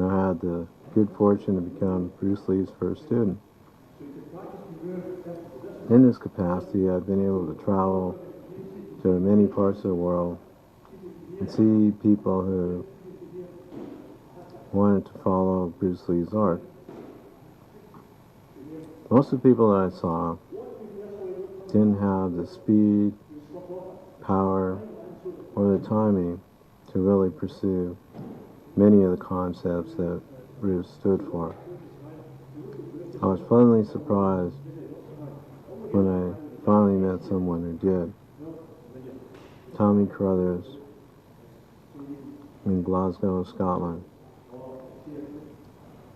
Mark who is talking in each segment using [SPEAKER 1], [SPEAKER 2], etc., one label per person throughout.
[SPEAKER 1] and I had the good fortune to become Bruce Lee's first student. In this capacity, I've been able to travel to many parts of the world and see people who wanted to follow Bruce Lee's art. Most of the people that I saw didn't have the speed, power, or the timing to really pursue many of the concepts that Bruce stood for. I was pleasantly surprised when I finally met someone who did. Tommy Carruthers in Glasgow, Scotland.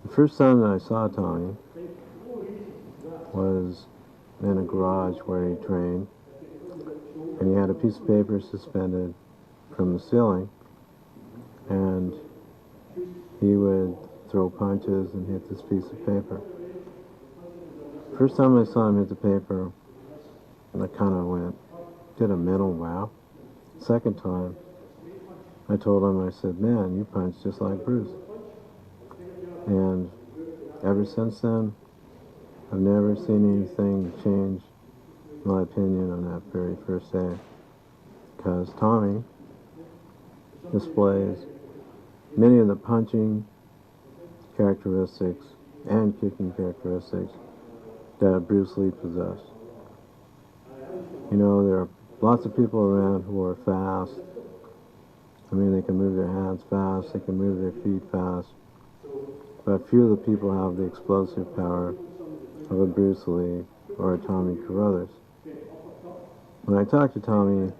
[SPEAKER 1] The first time that I saw Tommy was in a garage where he trained, and he had a piece of paper suspended from the ceiling, and he would throw punches and hit this piece of paper. First time I saw him hit the paper, I kind of did a mental wow. Second time, I told him, I said, man, you punch just like Bruce. And ever since then, I've never seen anything change my opinion on that very first day. Because Tommy displays many of the punching characteristics and kicking characteristics that Bruce Lee possessed. You know, there are lots of people around who are fast. I mean, they can move their hands fast, they can move their feet fast, but few of the people have the explosive power of a Bruce Lee or a Tommy Carruthers. When I talked to Tommy,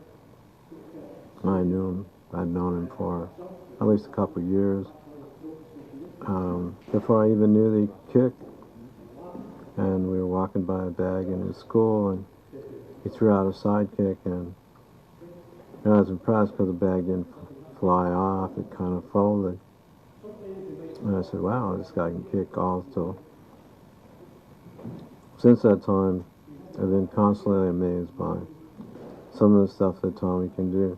[SPEAKER 1] I knew him. I'd known him for at least a couple of years. Before I even knew that he could kick. And we were walking by a bag in his school, and he threw out a side kick, and I was impressed because the bag didn't fly off. It kind of folded. And I said, wow, this guy can kick also. Since that time, I've been constantly amazed by some of the stuff that Tommy can do.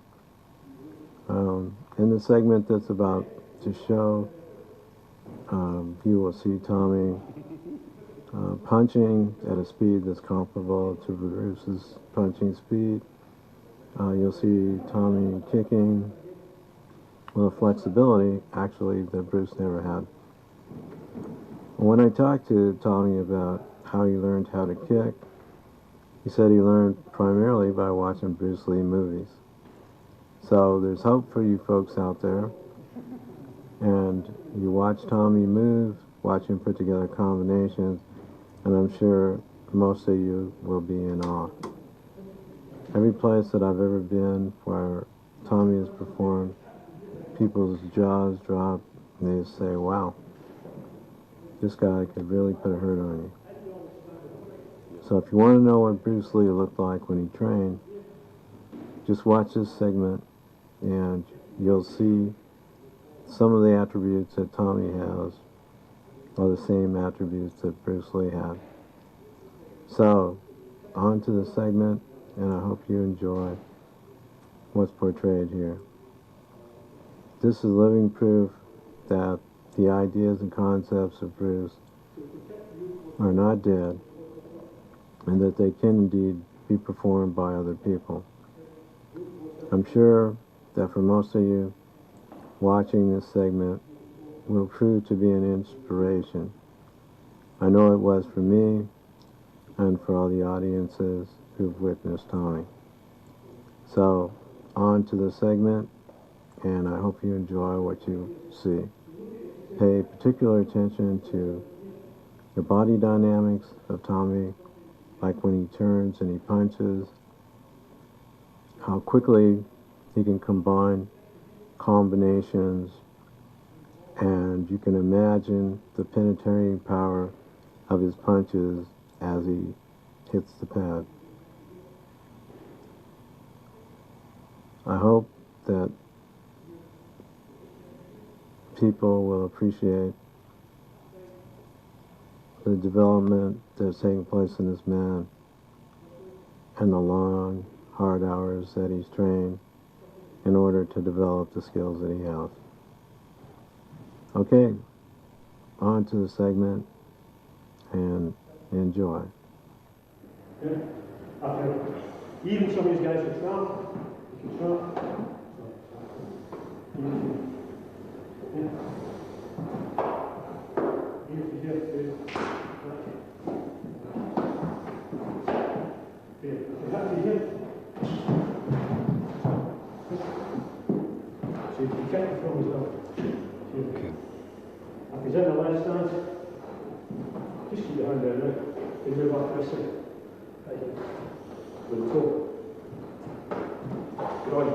[SPEAKER 1] In the segment that's about to show, you will see Tommy punching at a speed that's comparable to Bruce's punching speed. You'll see Tommy kicking with a flexibility, actually, that Bruce never had. When I talked to Tommy about how he learned how to kick, he said he learned primarily by watching Bruce Lee movies. So there's hope for you folks out there. And you watch Tommy move, watch him put together combinations, and I'm sure most of you will be in awe. Every place that I've ever been where Tommy has performed, people's jaws drop, and they say, wow, this guy could really put a hurt on you. So if you want to know what Bruce Lee looked like when he trained, just watch this segment and you'll see some of the attributes that Tommy has are the same attributes that Bruce Lee had. So, on to the segment, and I hope you enjoy what's portrayed here. This is living proof that the ideas and concepts of Bruce are not dead, and that they can indeed be performed by other people. I'm sure that for most of you, watching this segment will prove to be an inspiration. I know it was for me and for all the audiences who've witnessed Tommy. So, on to the segment, and I hope you enjoy what you see. Pay particular attention to the body dynamics of Tommy, like when he turns and he punches, how quickly he can combine combinations, and you can imagine the penetrating power of his punches as he hits the pad. I hope that people will appreciate the development that's taking place in this man and the long, hard hours that he's trained in order to develop the skills that he has. Okay, onto the segment and enjoy.
[SPEAKER 2] Yeah. Okay. Even some of these guys can start. You can start. Yeah. Even here, too. Yeah. You have to here. So you can check the film as well.
[SPEAKER 3] Okay.
[SPEAKER 2] If he's in the left stance, just keep your hand down now. You move up this way. Right here. With the toe. Good on.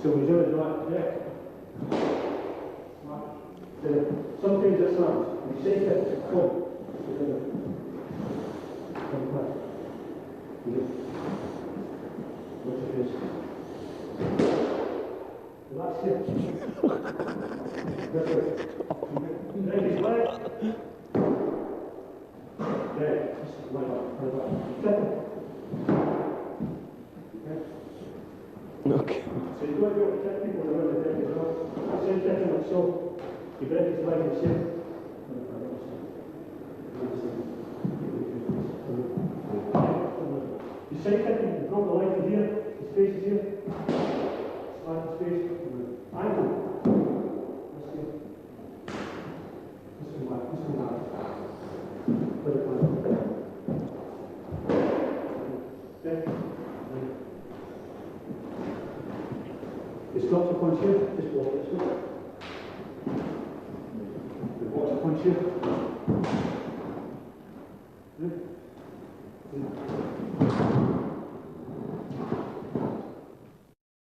[SPEAKER 2] So we do it like that. Sometimes it sounds, we shake it, it's cold. What it is. Relax here. That's it. Then he's like. There, just like that.
[SPEAKER 3] Okay.
[SPEAKER 2] So you don't be able to check people around the deck as well. Same checking like so. You break his leg and shit. You side kick him, you drop the leg to here, his face is here. Slide his face. Ankle. Let's see. Let's come back, let's come back. Let it go. Okay. You stop to punch here, just walk this way. You walk to punch here.